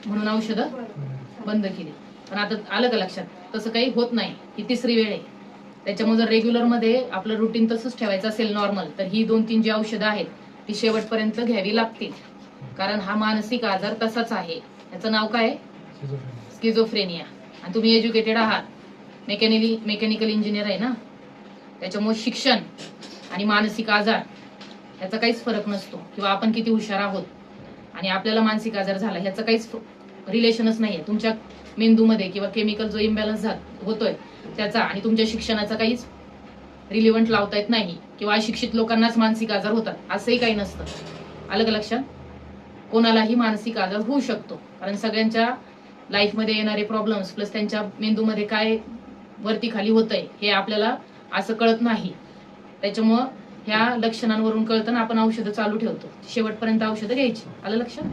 म्हणून औषधं बंद केली. पण आता आलं का लक्षात, तसं काही होत नाही. ही तिसरी वेळ आहे. त्याच्यामुळे जर रेग्युलर मध्ये आपलं रुटीन तसंच ठेवायचं असेल नॉर्मल, तर ही 2-3 जी औषधं आहेत ती शेवटपर्यंत घ्यावी लागतील. कारण हा मानसिक आजार तसाच आहे. याचं नाव काय? स्किझोफ्रेनिया. आणि तुम्ही एज्युकेटेड आहात, मेकॅनिकल इंजिनियर आहे ना, त्याच्यामुळे शिक्षण आणि मानसिक आजार याचा काहीच फरक नसतो. किंवा आपण किती हुशार आहोत आणि आपल्याला मानसिक आजार झाला ह्याचं काहीच रिलेशनच नाहीये. तुमच्या मेंदूमध्ये किंवा केमिकल जो इम्बॅलन्स होतोय त्याचा आणि तुमच्या शिक्षणाचा काहीच रिलेव्हंट लावता येत नाही. किंवा अशिक्षित लोकांनाच मानसिक आजार होतात असंही काही नसतं. आलं का लक्षात? कोणालाही मानसिक आजार होऊ शकतो. कारण सगळ्यांच्या लाईफमध्ये येणारे प्रॉब्लेम्स प्लस त्यांच्या मेंदूमध्ये काय वरती खाली होतंय हे आपल्याला असं कळत नाही. त्याच्यामुळं ह्या लक्षणांवरून कळताना आपण औषधं चालू ठेवतो. शेवटपर्यंत औषधं घ्यायची. आलं लक्षात?